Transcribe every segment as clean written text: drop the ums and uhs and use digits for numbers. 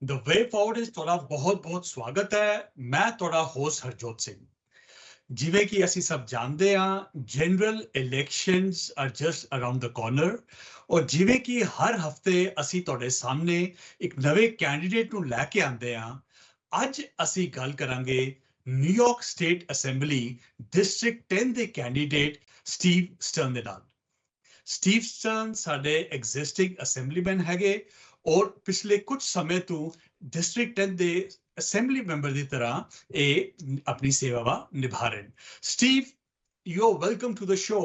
The way forward is ਤੁਹਾਡਾ ਬਹੁਤ ਸਵਾਗਤ ਹੈ। ਮੈਂ ਤੁਹਾਡਾ ਹੋਸਟ ਹਰਜੋਤ ਸਿੰਘ। ਜਿਵੇਂ ਕਿ ਅਸੀਂ ਸਭ ਜਾਣਦੇ ਹਾਂ, general elections are just around the corner ਔਰ ਜਿਵੇਂ ਕਿ ਹਰ ਹਫਤੇ ਅਸੀਂ ਤੁਹਾਡੇ ਸਾਹਮਣੇ ਇੱਕ ਨਵੇਂ ਕੈਂਡੀਡੇਟ ਨੂੰ ਲੈ ਕੇ ਆਉਂਦੇ ਹਾਂ। ਅੱਜ ਅਸੀਂ ਗੱਲ ਕਰਾਂਗੇ ਨਿਊਯਾਰਕ ਸਟੇਟ ਅਸੈਂਬਲੀ ਡਿਸਟ੍ਰਿਕਟ 10 ਦੇ ਕੈਂਡੀਡੇਟ ਸਟੀਵ ਸਟਰਨ ਦੇ ਨਾਲ। ਸਟੀਵ ਸਟਰਨ ਸਾਡੇ ਐਗਜ਼ਿਸਟਿੰਗ ਅਸੈਂਬਲੀਮੈਨ ਹੈਗੇ ਔਰ ਪਿਛਲੇ ਕੁਝ ਸਮੇਂ ਤੋਂ ਡਿਸਟ੍ਰਿਕਟ 10 ਦੇ ਅਸੈਂਬਲੀ ਮੈਂਬਰ ਦੀ ਤਰ੍ਹਾਂ ਇਹ ਆਪਣੀ ਸੇਵਾਵਾਂ ਨਿਭਾ ਰਹੇ ਹਨ। Steve, you're welcome to the show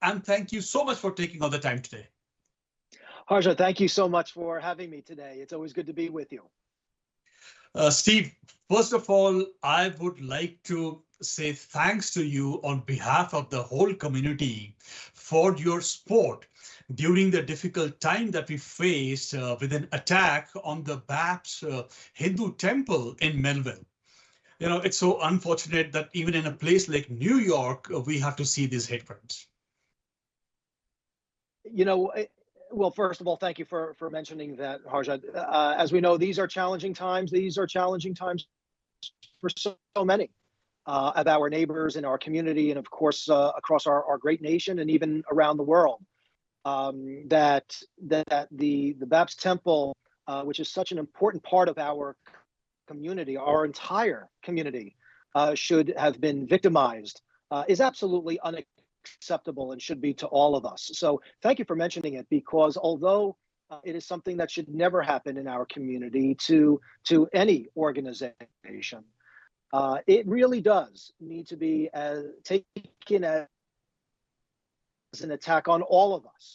and thank you so much for taking all the time today. Harsha, thank you so much for having me today. It's always good to be with you. Steve, first of all, I would like to say thanks to you on behalf of the whole community for your support during the difficult time that we faced with an attack on the Baptist Hindu temple in Melville. You know, it's so unfortunate that even in a place like New York, we have to see these hate crimes. You know, well, first of all, thank you for mentioning that, Harsha. As we know, these are challenging times. These are challenging times for so many of our neighbors in our community and, of course, across our great nation and even around the world. That the Baptist Temple, which is such an important part of our community, our entire community, should have been victimized, is absolutely unacceptable and should be to all of us. So thank you for mentioning it, because although it is something that should never happen in our community to any organization, it really does need to be taken as an attack on all of us.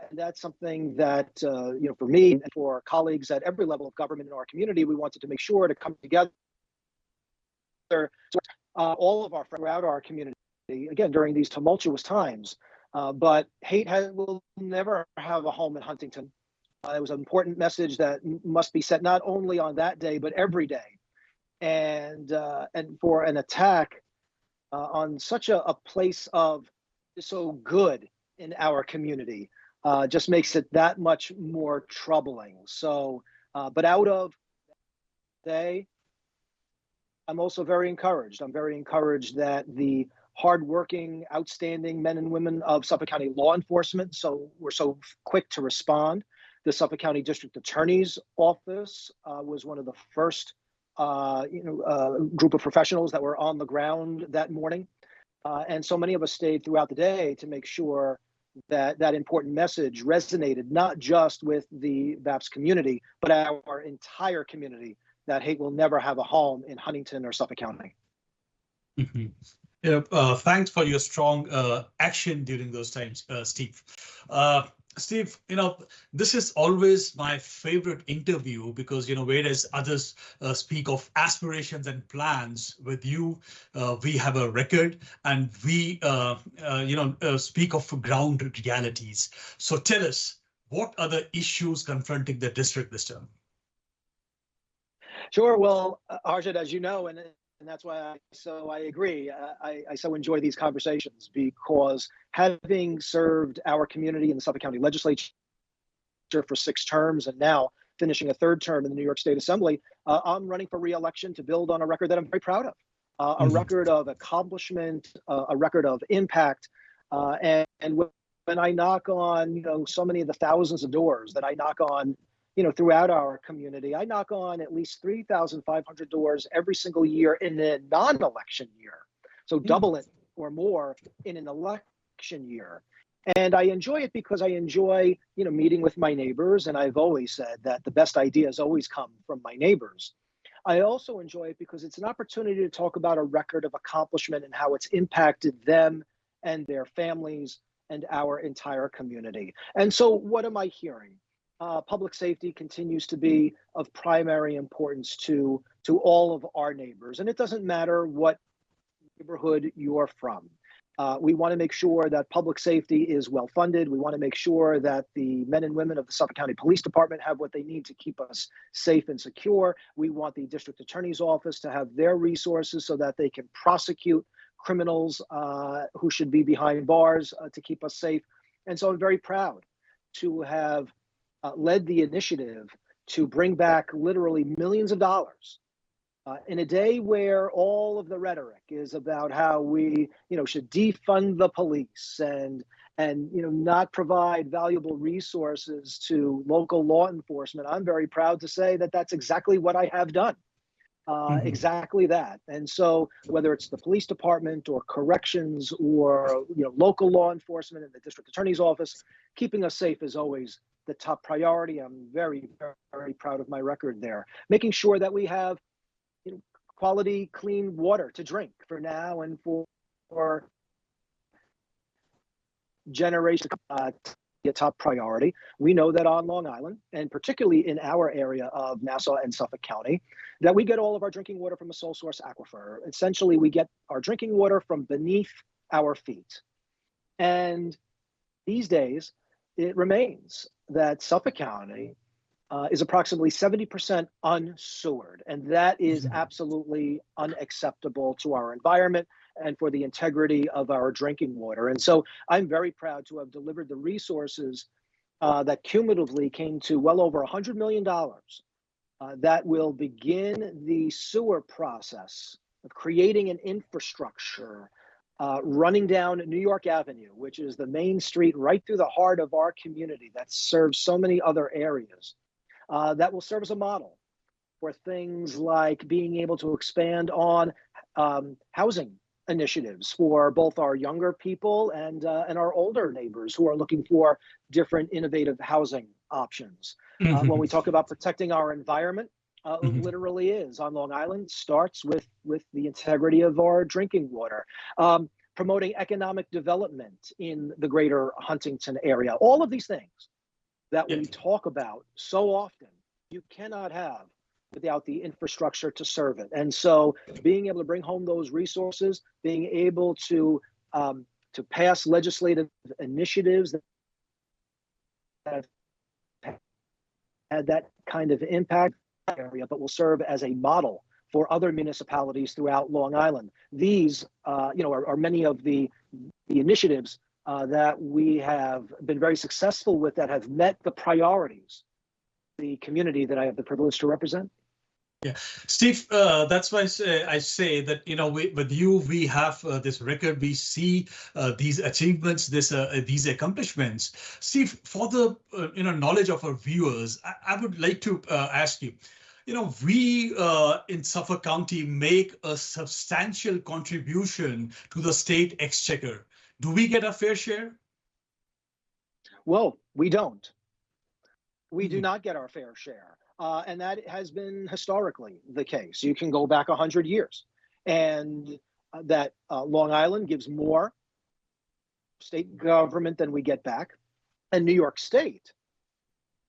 And that's something that, you know, for me and for colleagues at every level of government in our community, we wanted to make sure to come together, all of our friends throughout our community, again, during these tumultuous times. But hate will never have a home in Huntington. It was an important message that must be set not only on that day, but every day. And for an attack on such a place of so good in our community just makes it that much more troubling. So, but out of day, I'm also very encouraged. I'm very encouraged that the hardworking, outstanding men and women of Suffolk County law enforcement were so quick to respond. The Suffolk County District Attorney's Office was one of the first group of professionals that were on the ground that morning. And so many of us stayed throughout the day to make sure that important message resonated, not just with the Baptist community, but our entire community, that hate will never have a home in Huntington or Suffolk County. Mm-hmm. Yeah, thanks for your strong action during those times, Steve. Steve, you know, this is always my favorite interview because, you know, whereas others speak of aspirations and plans, with you, we have a record and we, speak of ground realities. So tell us, what are the issues confronting the district this term? Sure. Well, Arjad, as you know, and that's why I agree. I so enjoy these conversations, because having served our community in the Suffolk County Legislature for 6 terms and now finishing a 3rd term in the New York State Assembly, I'm running for re-election to build on a record that I'm very proud of, a record of accomplishment, a record of impact. And when I knock on, you know, so many of the thousands of doors that I knock on, you know, throughout our community, I knock on at least 3,500 doors every single year in a non-election year. So double it or more in an election year. And I enjoy it because I enjoy, you know, meeting with my neighbors. And I've always said that the best ideas always come from my neighbors. I also enjoy it because it's an opportunity to talk about a record of accomplishment and how it's impacted them and their families and our entire community. And so what am I hearing? Public safety continues to be of primary importance to all of our neighbors. And it doesn't matter what neighborhood you're from. We want to make sure that public safety is well funded. We want to make sure that the men and women of the Suffolk County Police Department have what they need to keep us safe and secure. We want the District Attorney's Office to have their resources so that they can prosecute criminals who should be behind bars to keep us safe. And so I'm very proud to have led the initiative to bring back literally millions of dollars in a day where all of the rhetoric is about how we, should defund the police and not provide valuable resources to local law enforcement. I'm very proud to say that that's exactly what I have done. Exactly that. And so whether it's the police department or corrections or local law enforcement and the district attorney's office, keeping us safe is always the top priority. I'm very, very proud of my record there. Making sure that we have quality, clean water to drink for now and for generations, a top priority. We know that on Long Island, and particularly in our area of Nassau and Suffolk County, that we get all of our drinking water from a sole source aquifer. Essentially, we get our drinking water from beneath our feet. And these days, it remains that Suffolk County is approximately 70% unsewered, and that is absolutely unacceptable to our environment and for the integrity of our drinking water. And so I'm very proud to have delivered the resources that cumulatively came to well over $100 million that will begin the sewer process of creating an infrastructure running down New York Avenue, which is the main street right through the heart of our community that serves so many other areas. That will serve as a model for things like being able to expand on housing initiatives for both our younger people and our older neighbors who are looking for different innovative housing options. When we talk about protecting our environment, literally is on Long Island starts with the integrity of our drinking water. Promoting economic development in the greater Huntington area. All of these things that we talk about so often, you cannot have without the infrastructure to serve it. And so being able to bring home those resources, being able to pass legislative initiatives that have had that kind of impact in the area, but will serve as a model for other municipalities throughout Long Island. These, are many of the initiatives that we have been very successful with that have met the priorities, the community that I have the privilege to represent. Yeah, Steve, that's why I say that, with you, we have this record, we see these achievements, these accomplishments. Steve, for the, knowledge of our viewers, I would like to ask you, we in Suffolk County make a substantial contribution to the state exchequer. Do we get a fair share? Well, we don't. We do not get our fair share. And that has been historically the case. You can go back 100 years and that Long Island gives more state government than we get back. And New York State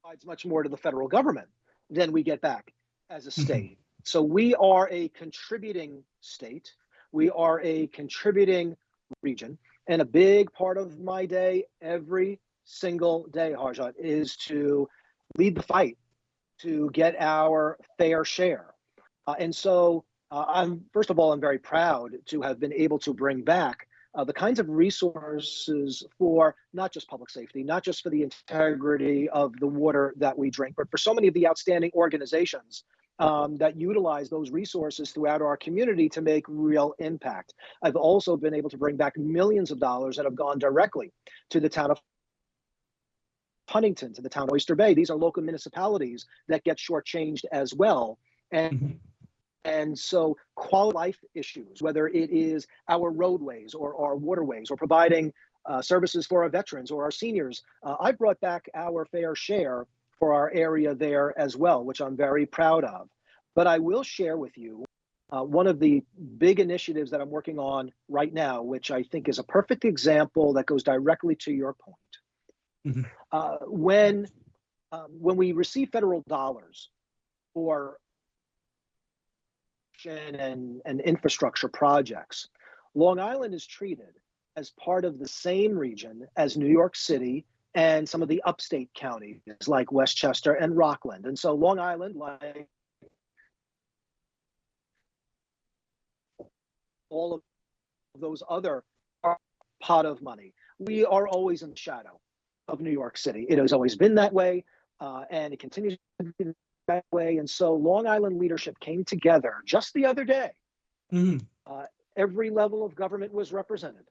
provides much more to the federal government than we get back as a state. So we are a contributing state. We are a contributing region. And a big part of my day, every single day, Harjot, is to lead the fight to get our fair share. And so first of all, I'm very proud to have been able to bring back the kinds of resources for not just public safety, not just for the integrity of the water that we drink, but for so many of the outstanding organizations that utilize those resources throughout our community to make real impact. I've also been able to bring back millions of dollars that have gone directly to the town of Huntington, to the town of Oyster Bay. These are local municipalities that get shortchanged as well. And so quality life issues, whether it is our roadways or our waterways or providing services for our veterans or our seniors, I brought back our fair share for our area there as well, which I'm very proud of. But I will share with you one of the big initiatives that I'm working on right now, which I think is a perfect example that goes directly to your point. When we receive federal dollars for and infrastructure projects, Long Island is treated as part of the same region as New York City and some of the upstate counties like Westchester and Rockland. And so Long Island, like all of those other pot of money, we are always in the shadow of New York City. It has always been that way. and it continues to be that way. And so Long Island leadership came together just the other day. Mhm. Every level of government was represented.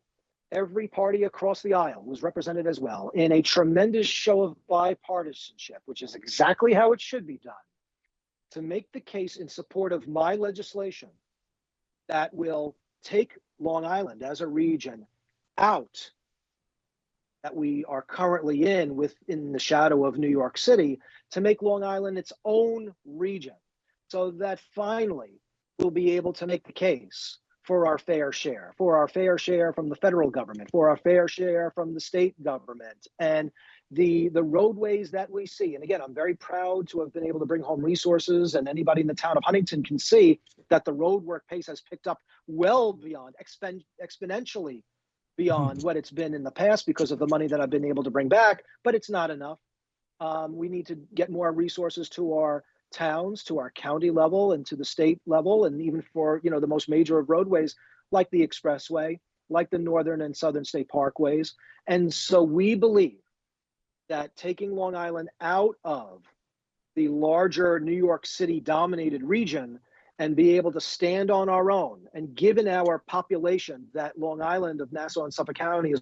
Every party across the aisle was represented as well in a tremendous show of bipartisanship, which is exactly how it should be done, to make the case in support of my legislation that will take Long Island as a region out that we are currently in within the shadow of New York City, to make Long Island its own region, so that finally we'll be able to make the case for our fair share from the federal government, for our fair share from the state government, and the roadways that we see. And again, I'm very proud to have been able to bring home resources, and anybody in the town of Huntington can see that the road work pace has picked up well beyond, exponentially beyond what it's been in the past because of the money that I've been able to bring back, but it's not enough. We need to get more resources to our towns, to our county level, and to the state level, and even for the most major of roadways like the expressway, like the northern and southern state parkways. And so we believe that taking Long Island out of the larger New York City dominated region and be able to stand on our own, and given our population, that Long Island of Nassau and Suffolk County is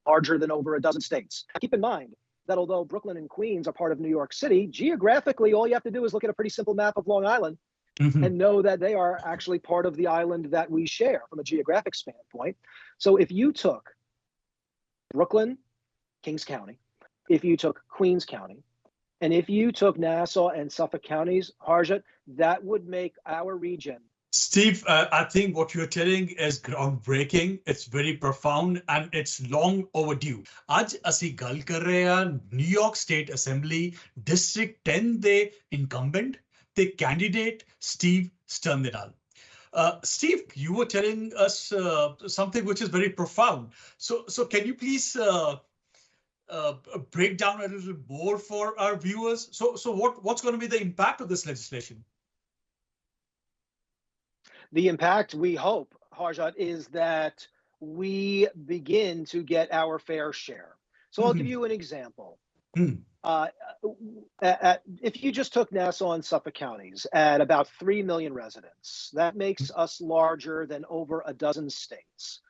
larger than over a dozen states. Keep in mind that although Brooklyn and Queens are part of New York City, geographically, all you have to do is look at a pretty simple map of Long Island and know that they are actually part of the island that we share from a geographic standpoint. So if you took Brooklyn, Kings County, if you took Queens County, and if you took Nassau and Suffolk counties, Harjit, that would make our region. Steve, I think what you're telling is groundbreaking. It's very profound and it's long overdue. आज ਅਸੀਂ ਗੱਲ ਕਰ ਰਹੇ ਹਾਂ New York State Assembly District 10 ਦੇ incumbent ਤੇ candidate Steve Stern ਦੇ ਨਾਲ. Steve, you were telling us something which is very profound. So can you please break down a little more for our viewers? So what's going to be the impact of this legislation? The impact, we hope, Harjat, is that we begin to get our fair share. So I'll give you an example. If you just took Nassau and Suffolk counties at about 3 million residents, that makes us larger than over a dozen states.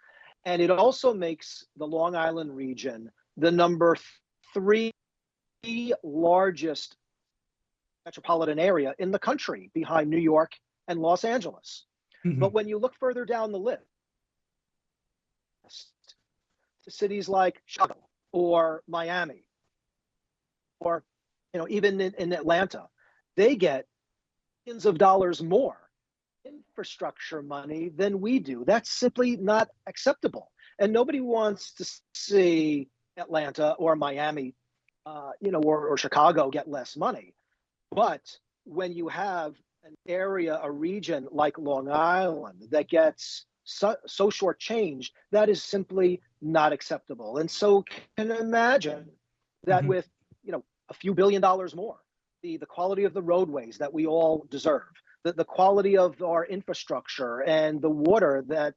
And it also makes the Long Island region the number 3 largest metropolitan area in the country, behind New York and Los Angeles. But when you look further down the list, to cities like Chicago or Miami, or even in Atlanta, they get millions of dollars more infrastructure money than we do. That's simply not acceptable. And nobody wants to see Atlanta or Miami, or Chicago get less money. But when you have an area, a region like Long Island that gets so shortchanged, that is simply not acceptable. And so can imagine that with a few $1 billion more, the quality of the roadways that we all deserve, the quality of our infrastructure, and the water that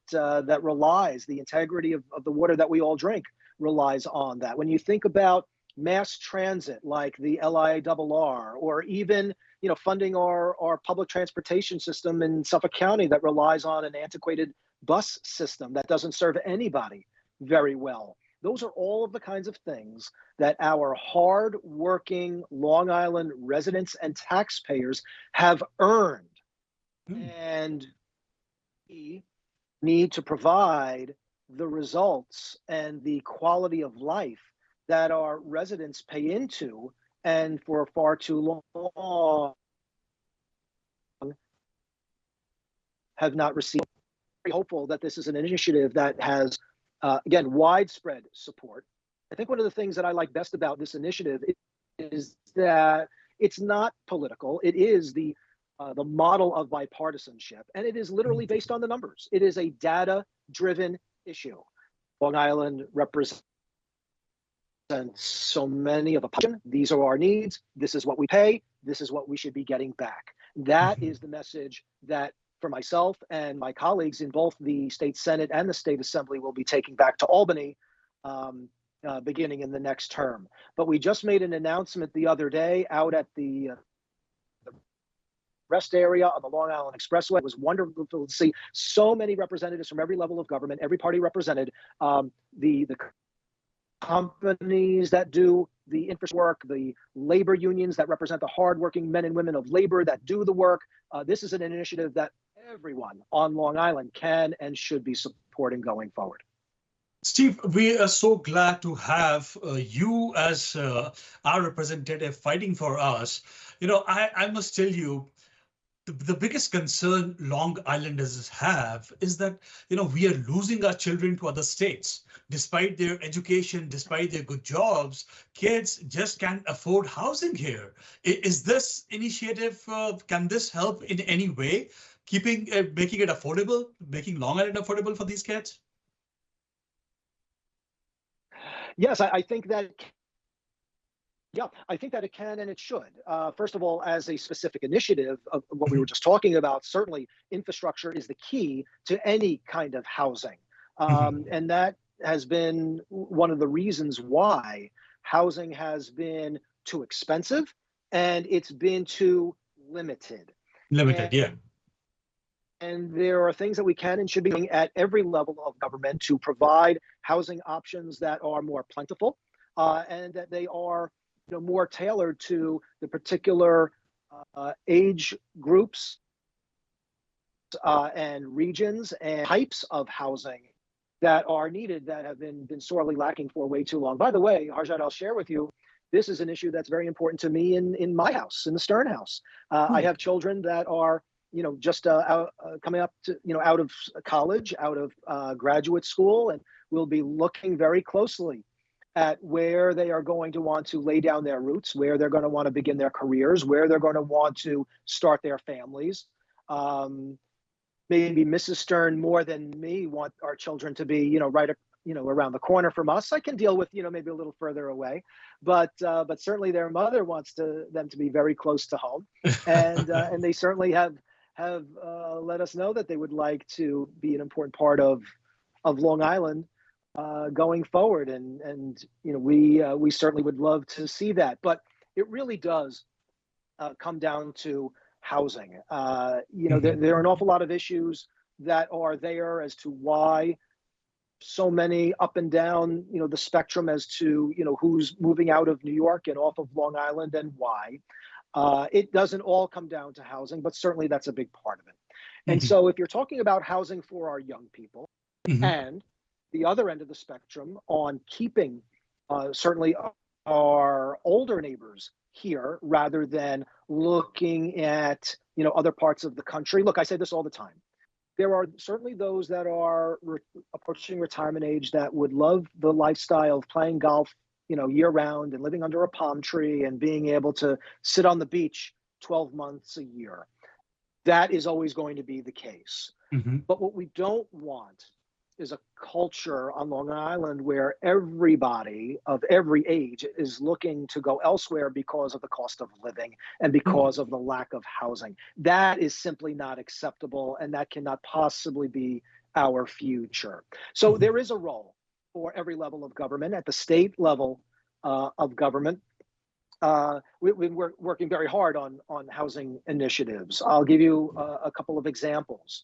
relies, the integrity of the water that we all drink relies on that. When you think about mass transit like the LIRR, or even funding our public transportation system in Suffolk County that relies on an antiquated bus system that doesn't serve anybody very well. Those are all of the kinds of things that our hard-working Long Island residents and taxpayers have earned. And we need to provide the results and the quality of life that our residents pay into, and for far too long have not received. I'm very hopeful that this is an initiative that has, again, widespread support. I think one of the things that I like best about this initiative is that it's not political. It is the model of bipartisanship, and it is literally based on the numbers. It is a data-driven issue. Long Island represents so many of the population. These are our needs. This is what we pay. This is what we should be getting back. That is the message that, for myself and my colleagues in both the state Senate and the state Assembly, will be taking back to Albany. beginning in the next term. But we just made an announcement the other day out at the rest area on the Long Island Expressway. It was wonderful to see so many representatives from every level of government, every party represented, the companies that do the infrastructure work, the labor unions that represent the hardworking men and women of labor that do the work. This is an initiative that everyone on Long Island can and should be supporting going forward. Steve, we are so glad to have you as our representative fighting for us. You know, I must tell you, the biggest concern Long Islanders have is that, you know, we are losing our children to other states. Despite their education, despite their good jobs, kids just can't afford housing here. Is this initiative, can this help in any way, making it affordable, making Long Island affordable for these kids? Yes, I think that, yeah, I think that it can and it should. First of all, as a specific initiative of what we were just talking about, certainly infrastructure is the key to any kind of housing. And that has been one of the reasons why housing has been too expensive and it's been too limited. Yeah. And there are things that we can and should be doing at every level of government to provide housing options that are more plentiful and that they are, you know, more tailored to the particular age groups and regions and types of housing that are needed that have been sorely lacking for way too long. By the way, Harjad, I'll share with you, this is an issue that's very important to me in my house, in the Stern house. I have children that are, you know, just coming up to, you know, out of college, out of graduate school, and we'll be looking very closely at where they are going to want to lay down their roots, where they're going to want to begin their careers, where they're going to want to start their families. Maybe Mrs. Stern more than me want our children to be, you know, right, you know, around the corner from us. I can deal with, you know, maybe a little further away, but certainly their mother wants them to be very close to home, and they certainly have let us know that they would like to be an important part of Long Island going forward, and you know, we certainly would love to see that. But it really does come down to housing. You know, there are an awful lot of issues that are there as to why so many up and down, you know, the spectrum as to, you know, who's moving out of New York and off of Long Island and why. It doesn't all come down to housing, but certainly that's a big part of it. And so if you're talking about housing for our young people and the other end of the spectrum on keeping certainly our older neighbors here rather than looking at, you know, other parts of the country. Look, I say this all the time. There are certainly those that are approaching retirement age that would love the lifestyle of playing golf, you know, year round and living under a palm tree and being able to sit on the beach 12 months a year. That is always going to be the case. But what we don't want is a culture on Long Island where everybody of every age is looking to go elsewhere because of the cost of living and because of the lack of housing. That is simply not acceptable, and that cannot possibly be our future. So there is a role for every level of government. At the state level of government, we've been working very hard on housing initiatives. I'll give you a couple of examples.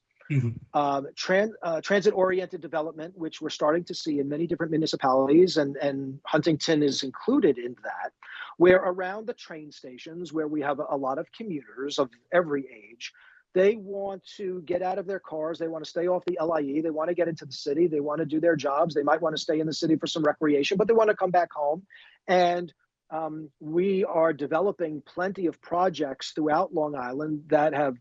Transit-oriented development, which we're starting to see in many different municipalities, and Huntington is included in that, where around the train stations, where we have a lot of commuters of every age, they want to get out of their cars, they want to stay off the L.I.E., they want to get into the city, they want to do their jobs, they might want to stay in the city for some recreation, but they want to come back home. And we are developing plenty of projects throughout Long Island that have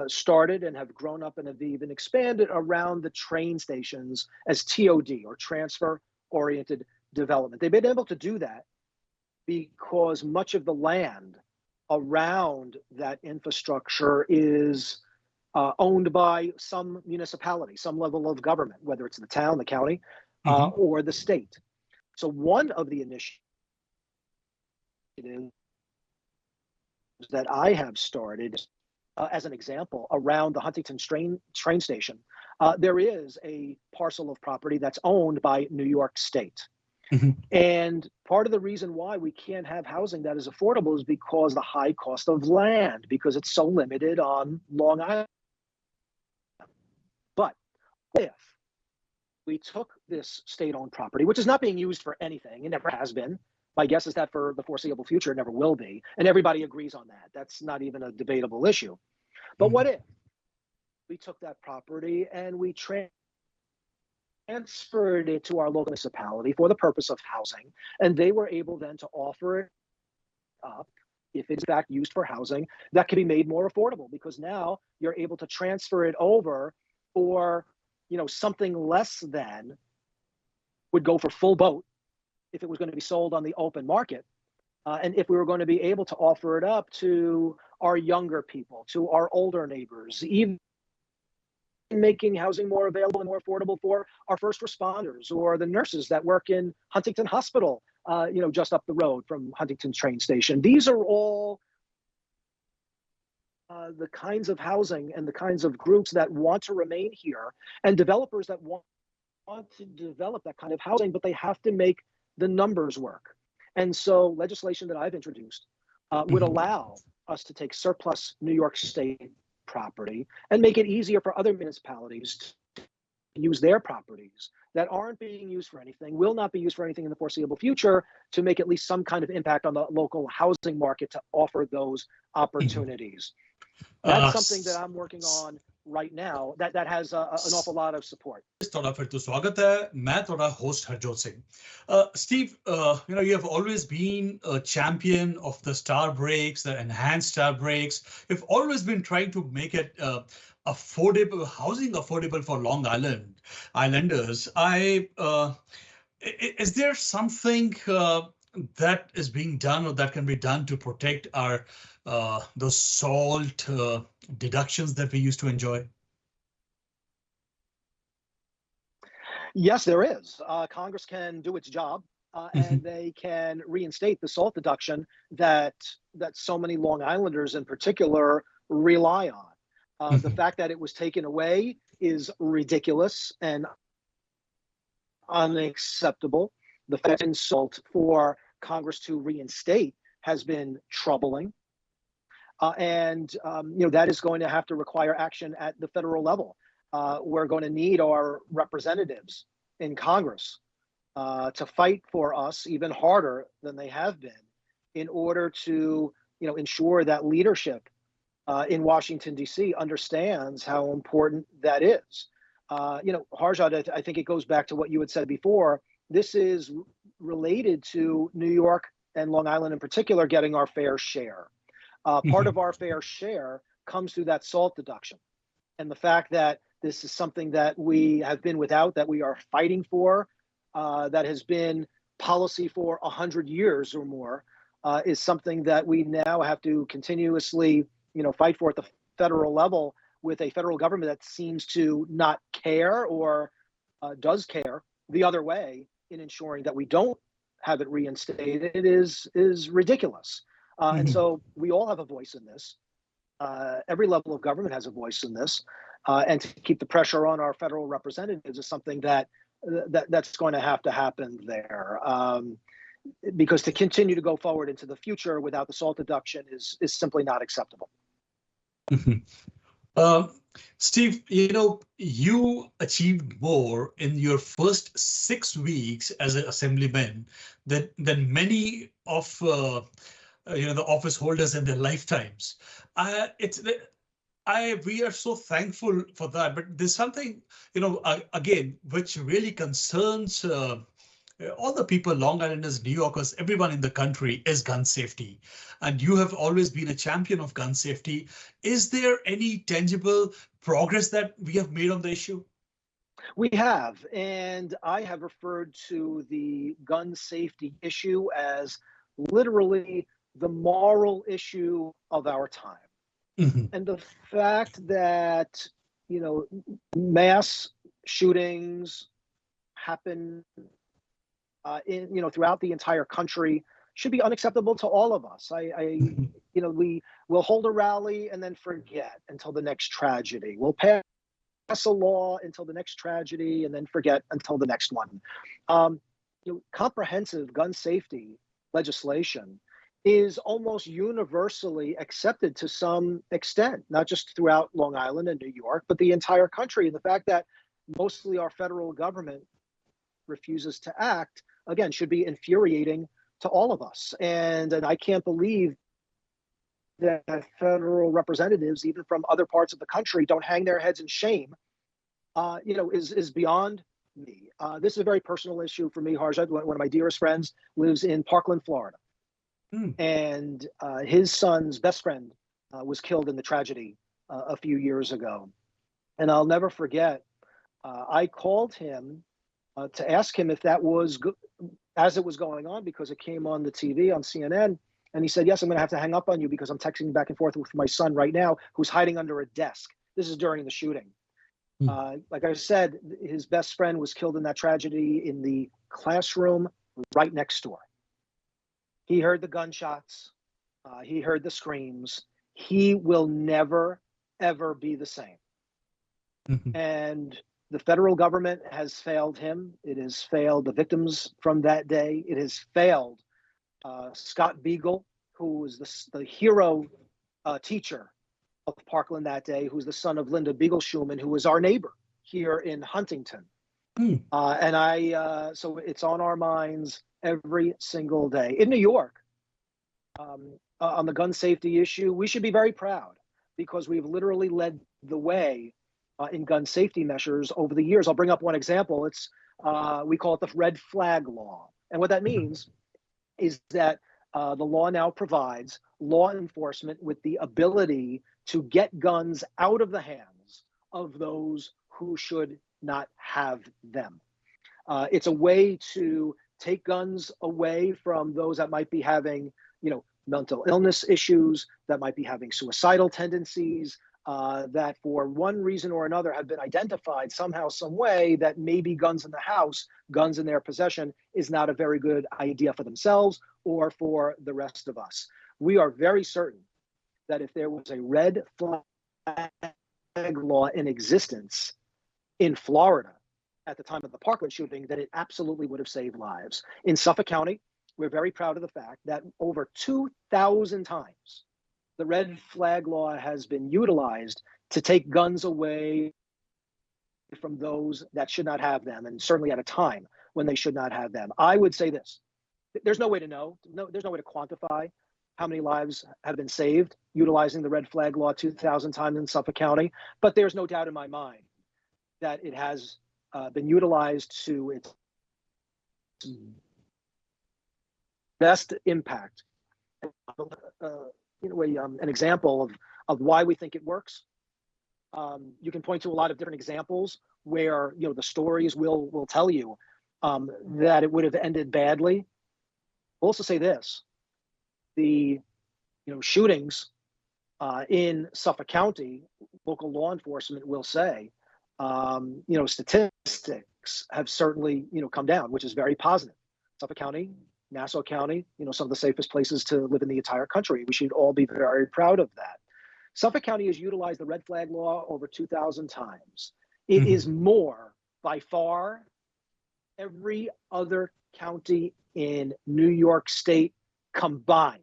started and have grown up and have even expanded around the train stations as TOD, or transfer-oriented development. They've been able to do that because much of the land around that infrastructure is owned by some municipality, some level of government, whether it's the town, the county, or the state. So one of the initiatives that I have started, as an example, around the Huntington train station, there is a parcel of property that's owned by New York State. Mhm. And part of the reason why we can't have housing that is affordable is because the high cost of land, because it's so limited on Long Island. But if we took this state-owned property, which is not being used for anything, it never has been. My guess is that for the foreseeable future, it never will be. And everybody agrees on that. That's not even a debatable issue. But what Mhm. if we took that property and we transferred it to our local municipality for the purpose of housing, and they were able then to offer it up, if it's in fact used for housing, that can be made more affordable, because now you're able to transfer it over for, something less than would go for full boat if it was going to be sold on the open market. And if we were going to be able to offer it up to our younger people, to our older neighbors, even making housing more available and more affordable for our first responders or the nurses that work in Huntington Hospital, just up the road from Huntington train station. These are all the kinds of housing and the kinds of groups that want to remain here, and developers that want to develop that kind of housing, but they have to make the numbers work. And so legislation that I've introduced would Mhm. allow us to take surplus New York State property and make it easier for other municipalities to use their properties that aren't being used for anything, will not be used for anything in the foreseeable future, to make at least some kind of impact on the local housing market to offer those Mhm. opportunities. That's Uh, something that I'm working on right now that has an awful lot of support. ਤੁਹਾਡਾ ਫਿਰ ਤੋਂ ਸਵਾਗਤ ਹੈ ਮੈਂ ਤੁਹਾਡਾ host Harjot Singh Steve, you have always been a champion of the star breaks, the enhanced star breaks. You've always been trying to make it affordable housing, affordable for Long Islanders. Is there something that is being done or that can be done to protect our those salt deductions that we used to enjoy? Yes, there is. Congress can do its job, and they can reinstate the SALT deduction that so many Long Islanders in particular rely on. The fact that it was taken away is ridiculous and unacceptable. The fact in SALT for Congress to reinstate has been troubling. That is going to have to require action at the federal level. We're going to need our representatives in Congress to fight for us even harder than they have been, in order to ensure that leadership in Washington, D.C. understands how important that is. Harjad, I think it goes back to what you had said before. This is related to New York and Long Island in particular getting our fair share. Part of our fair share comes through that SALT deduction. And the fact that this is something that we have been without, that we are fighting for, that has been policy for 100 years or more, is something that we now have to continuously, fight for at the federal level, with a federal government that seems to not care, or does care the other way in ensuring that we don't have it reinstated, is ridiculous. And so we all have a voice in this. Every level of government has a voice in this, and to keep the pressure on our federal representatives is something that's going to have to happen there. Because to continue to go forward into the future without the SALT deduction is simply not acceptable. Steve, you achieved more in your first 6 weeks as an assemblyman than many of the office holders in their lifetimes. We are so thankful for that. But there's something, again, which really concerns all the people, Long Islanders, New Yorkers, everyone in the country, is gun safety. And you have always been a champion of gun safety. Is there any tangible progress that we have made on the issue? We have, and I have referred to the gun safety issue as literally the moral issue of our time. And the fact that, mass shootings happen throughout the entire country should be unacceptable to all of us. We will hold a rally and then forget until the next tragedy. We'll pass a law until the next tragedy and then forget until the next one. comprehensive gun safety legislation is almost universally accepted to some extent, not just throughout Long Island and New York, but the entire country. And the fact that mostly our federal government refuses to act, again, should be infuriating to all of us. And I can't believe that federal representatives, even from other parts of the country, don't hang their heads in shame, is beyond me. This is a very personal issue for me, Harjad. One of my dearest friends lives in Parkland, Florida. And his son's best friend was killed in the tragedy a few years ago. And I'll never forget, I called him to ask him if that was good as it was going on, because it came on the TV on CNN. And he said, yes, I'm going to have to hang up on you because I'm texting back and forth with my son right now, who's hiding under a desk. This is during the shooting. Like I said, his best friend was killed in that tragedy in the classroom right next door. He heard the gunshots. He heard the screams. He will never, ever be the same. And the federal government has failed him. It has failed the victims from that day. It has failed Scott Beagle, who was the hero teacher of Parkland that day, who's the son of Linda Beagle-Schumann, who was our neighbor here in Huntington. So it's on our minds every single day. In New York, on the gun safety issue, we should be very proud because we've literally led the way in gun safety measures over the years. I'll bring up one example. We call it the red flag law. And what that means is that the law now provides law enforcement with the ability to get guns out of the hands of those who should not have them. It's a way to take guns away from those that might be having, mental illness issues, that might be having suicidal tendencies, that for one reason or another have been identified somehow, some way that maybe guns in the house, guns in their possession is not a very good idea for themselves or for the rest of us. We are very certain that if there was a red flag law in existence in Florida at the time of the Parkland shooting, that it absolutely would have saved lives. In Suffolk County, we're very proud of the fact that over 2,000 times the red flag law has been utilized to take guns away from those that should not have them, and certainly at a time when they should not have them. I would say this: there's no way to know, there's no way to quantify how many lives have been saved utilizing the red flag law 2,000 times in Suffolk County, but there's no doubt in my mind that it has been utilized to its best impact. An example of why we think it works. You can point to a lot of different examples where the stories will tell you that it would have ended badly. I'll also say this: the shootings in Suffolk County, local law enforcement will say, statistics have certainly come down, which is very positive. Suffolk County, Nassau County, some of the safest places to live in the entire country. We should all be very proud of that. Suffolk County has utilized the red flag law over 2,000 times. It is more, by far, every other county in New York State combined.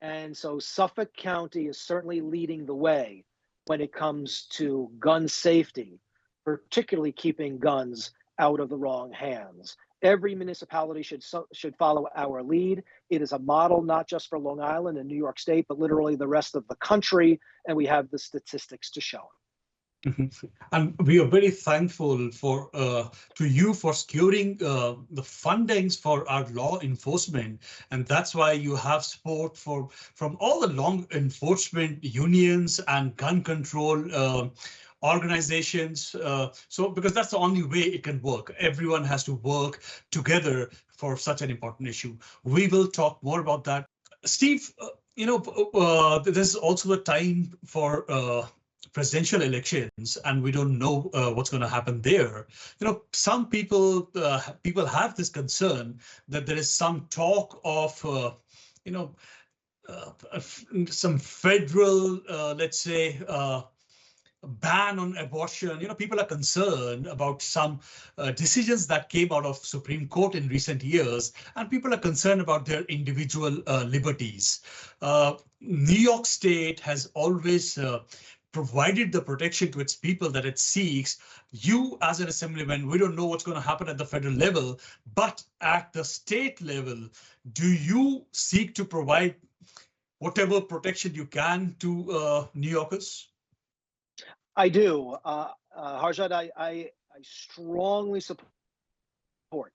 And so Suffolk County is certainly leading the way when it comes to gun safety, particularly keeping guns out of the wrong hands. Every municipality should follow our lead. It is a model not just for Long Island and New York State, but literally the rest of the country, and we have the statistics to show it. And we are very thankful to you for securing the fundings for our law enforcement, and that's why you have support from all the law enforcement unions and gun control organizations. So because that's the only way it can work. Everyone has to work together for such an important issue. We will talk more about that. Steve, there's also the time for presidential elections, and we don't know what's going to happen there. Some people have this concern that there is some talk of some federal, let's say, ban on abortion, people are concerned about some decisions that came out of Supreme Court in recent years, and people are concerned about their individual liberties. New York State has always provided the protection to its people that it seeks. You, as an assemblyman, we don't know what's going to happen at the federal level, but at the state level, do you seek to provide whatever protection you can to New Yorkers? I do. Harjad, I strongly support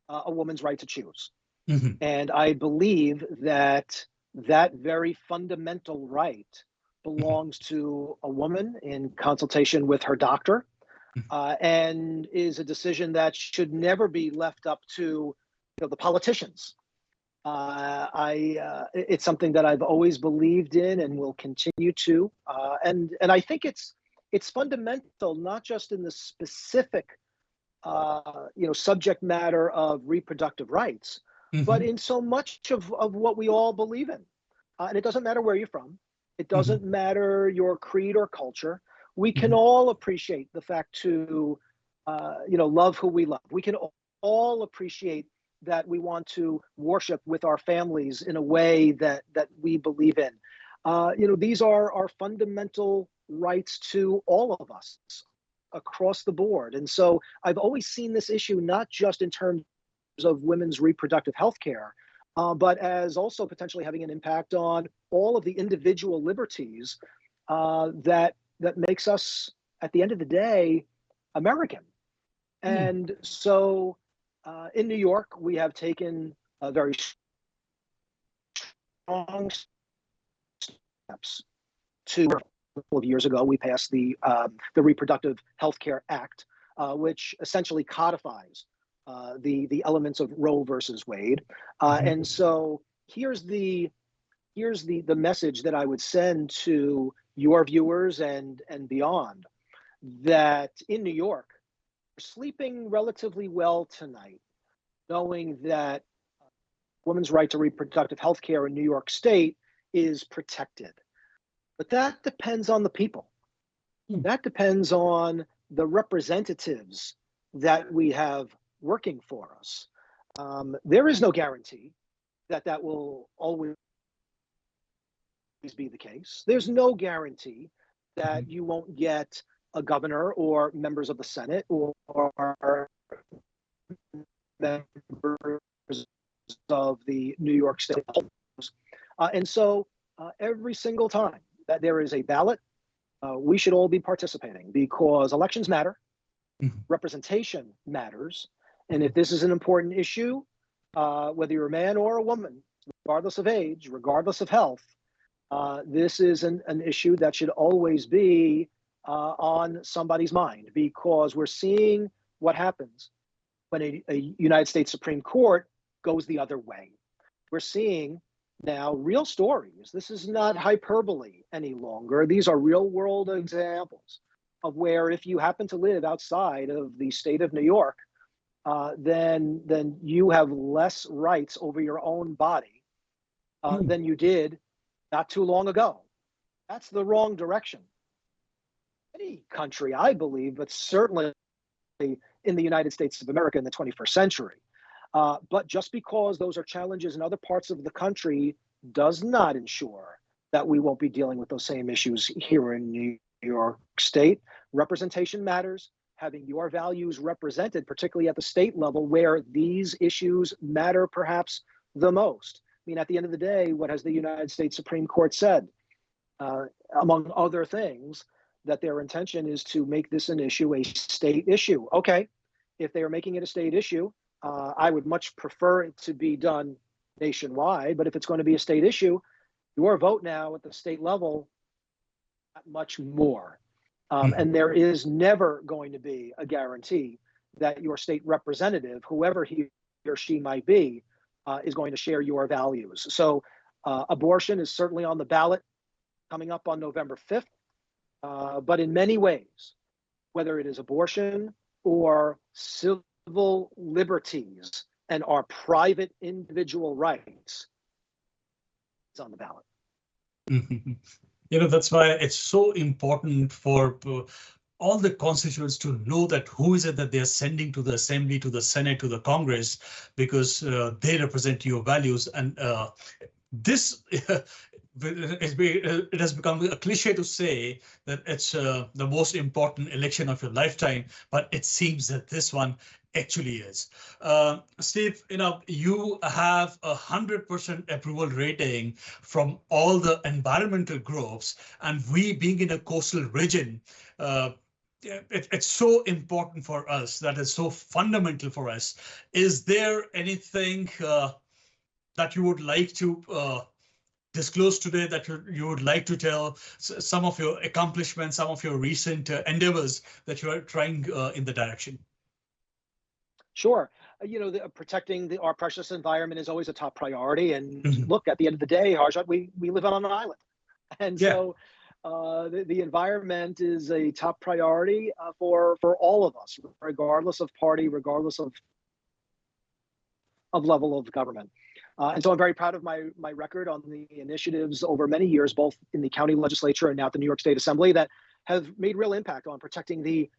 a woman's right to choose. Mm-hmm. And I believe that that very fundamental right belongs to a woman in consultation with her doctor, and is a decision that should never be left up to the politicians. It's something that I've always believed in and will continue to. And I think it's fundamental, not just in the specific subject matter of reproductive rights, but in so much of what we all believe in. And it doesn't matter where you're from. It doesn't matter your creed or culture. We can all appreciate the fact to, love who we love. We can all appreciate that we want to worship with our families in a way that we believe in. These are our fundamental rights to all of us across the board. And so I've always seen this issue not just in terms of women's reproductive health care, but as also potentially having an impact on all of the individual liberties that makes us, at the end of the day, American. And so in New York, we have taken a very strong steps to. A couple of years ago, we passed the Reproductive Health Care Act, which essentially codifies the elements of Roe versus Wade. And so here's the message that I would send to your viewers and beyond, that in New York, we're sleeping relatively well tonight, knowing that women's right to reproductive health care in New York State is protected. But that depends on the people. That depends on the representatives that we have working for us. There is no guarantee that will always be the case. There's no guarantee that you won't get a governor or members of the Senate or members of the New York State. And so every single time that there is a ballot, we should all be participating, because elections matter, representation matters. And if this is an important issue, whether you're a man or a woman, regardless of age, regardless of health, this is an issue that should always be on somebody's mind, because we're seeing what happens when a United States Supreme Court goes the other way. We're seeing now real stories. This is not hyperbole any longer. These are real world examples of where, if you happen to live outside of the state of New York, then you have less rights over your own body than you did not too long ago. That's the wrong direction. Any country, I believe, but certainly in the United States of America in the 21st century. But just because those are challenges in other parts of the country does not ensure that we won't be dealing with those same issues here in New York State. Representation matters. Having your values represented, particularly at the state level, where these issues matter perhaps the most. I mean, at the end of the day, what has the United States Supreme Court said? Among other things, that their intention is to make this an issue, a state issue. Okay, if they are making it a state issue, I would much prefer it to be done nationwide. But if it's going to be a state issue, your vote now at the state level, not much more. And there is never going to be a guarantee that your state representative, whoever he or she might be, is going to share your values. So abortion is certainly on the ballot coming up on November 5th. But in many ways, whether it is abortion or civil liberties and our private individual rights, it's on the ballot. That's why it's so important for all the constituents to know that who is it that they are sending to the Assembly, to the Senate, to the Congress, because they represent your values. And this it has become a cliche to say that it's the most important election of your lifetime, but it seems that this one actually is. Steve, you have 100% approval rating from all the environmental groups, and we being in a coastal region, it's so important for us, that is so fundamental for us. Is there anything that you would like to disclose today, that you would like to tell some of your accomplishments, some of your recent endeavors that you are trying in the direction? Sure. Protecting our precious environment is always a top priority. And look, at the end of the day, Harjot, we live on an island. And so the environment is a top priority for all of us, regardless of party, regardless of level of government. And so I'm very proud of my record on the initiatives over many years, both in the county legislature and now at the New York State Assembly, that have made real impact on protecting the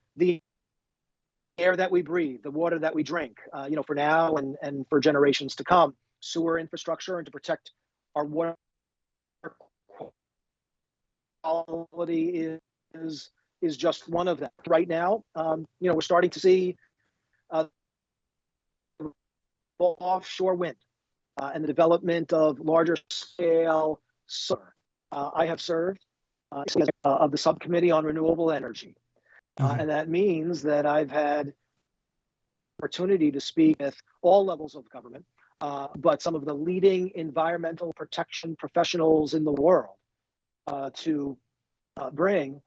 air that we breathe, the water that we drink, for now and for generations to come, sewer infrastructure, and to protect our water quality is just one of them. Right now, we're starting to see offshore wind and the development of larger scale solar. I have served of the subcommittee on renewable energy. And that means that I've had opportunity to speak with all levels of government, but some of the leading environmental protection professionals in the world to bring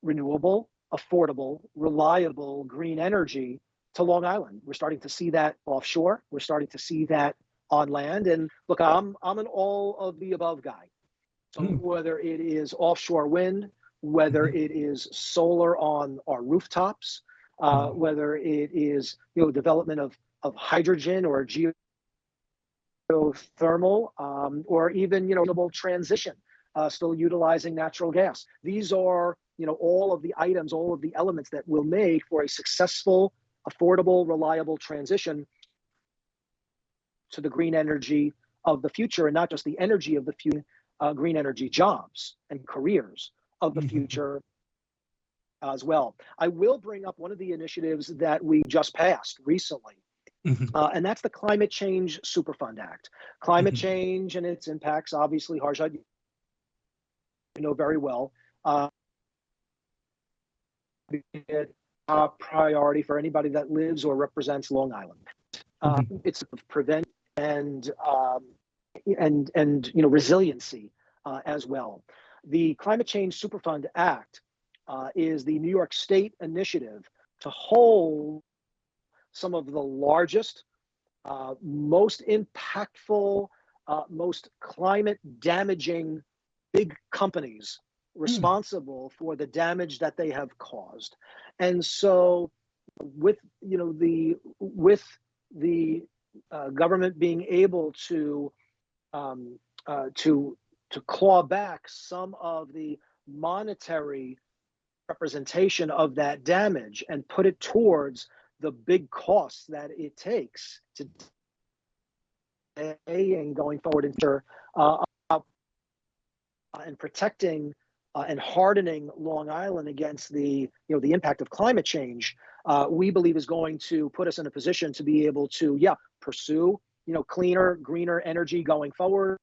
renewable, affordable, reliable green energy to Long Island. We're starting to see that offshore. We're starting to see that on land. And look, I'm an all of the above guy. So whether it is offshore wind, whether it is solar on our rooftops, whether it is development of hydrogen or geothermal, or even renewable transition, still utilizing natural gas. These are all of the items, all of the elements that will make for a successful, affordable, reliable transition to the green energy of the future, and not just the energy of the future, green energy jobs and careers of the future as well. I will bring up one of the initiatives that we just passed recently, and that's the Climate Change Superfund Act. Climate change and its impacts, obviously, Harjad, you know very well, a priority for anybody that lives or represents Long Island. It's prevent and resiliency as well. The Climate Change Superfund Act is the New York State initiative to hold some of the largest, most impactful, most climate damaging big companies responsible for the damage that they have caused. And so with the government being able to claw back some of the monetary representation of that damage and put it towards the big costs that it takes to and going forward and protecting and hardening Long Island against the impact of climate change, we believe is going to put us in a position to be able to pursue cleaner, greener energy going forward,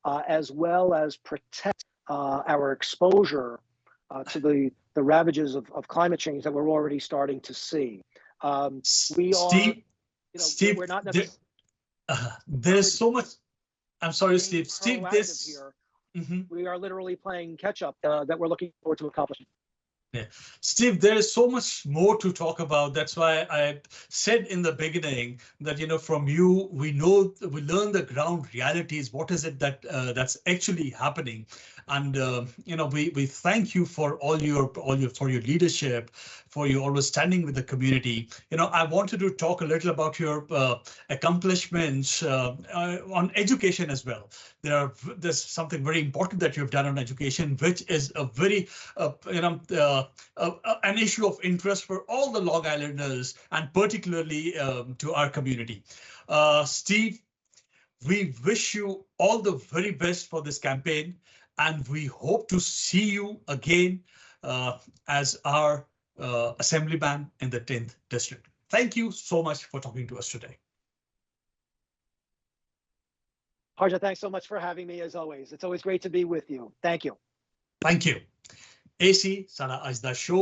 as well as protect our exposure to the ravages of climate change that we're already starting to see. We are, Steve, we're not necessarily. There's so much. I'm sorry, Steve. Steve, this. Here. We are literally playing catch up that we're looking forward to accomplishing. Yeah. Steve, there is so much more to talk about. That's why I said in the beginning that, from you, we learn the ground realities. What is it that that's actually happening? And, we thank you for all your leadership, for you always standing with the community. You know, I wanted to talk a little about your accomplishments on education as well. There's something very important that you've done on education, which is a very an issue of interest for all the Long Islanders and particularly to our community. Steve, we wish you all the very best for this campaign, and we hope to see you again as our assemblyman in the 10th district. Thank you so much for talking to us today. Harja, thanks so much for having me as always. It's always great to be with you. Thank you. Thank you. AC ਸਾਡਾ ਅੱਜ ਦਾ show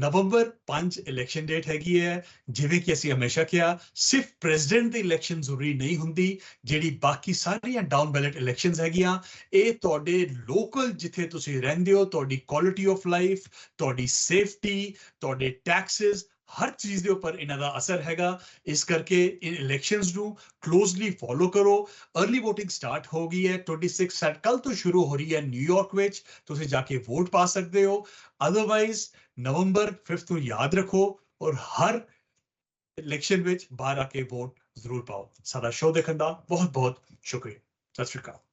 ਨਵੰਬਰ 5 election date ਹੈਗੀ ਹੈ। ਜਿਵੇਂ ਕਿ ਅਸੀਂ ਹਮੇਸ਼ਾ ਕਿਹਾ, ਸਿਰਫ ਪ੍ਰੈਜ਼ੀਡੈਂਟ ਦੀ ਇਲੈਕਸ਼ਨ ਜ਼ਰੂਰੀ ਨਹੀਂ ਹੁੰਦੀ, ਜਿਹੜੀ ਬਾਕੀ ਸਾਰੀਆਂ ਡਾਊਨ ਬੈਲਟ ਇਲੈਕਸ਼ਨਸ ਹੈਗੀਆਂ, ਇਹ ਤੁਹਾਡੇ ਲੋਕਲ ਜਿੱਥੇ ਤੁਸੀਂ ਰਹਿੰਦੇ ਹੋ, ਤੁਹਾਡੀ ਕੁਆਲਿਟੀ ਆਫ ਲਾਈਫ, ਤੁਹਾਡੀ ਸੇਫਟੀ, ਤੁਹਾਡੇ ਟੈਕਸਿਸ, हर चीज के ऊपर इन्हां दा असर हैगा। इस करके इन इलेक्शंस नू क्लोजली फॉलो करो। अर्ली वोटिंग स्टार्ट हो गई है, 26 कल तो शुरू हो रही है न्यूयॉर्क विच, तुसीं जाके वोट पा सकते हो। अदरवाइज नवंबर 5 को याद रखो और हर इलेक्शन विच बाहर आके वोट जरूर पाओ। साडा शो देखण दा बहुत बहुत शुक्रिया। सत श्री अकाल।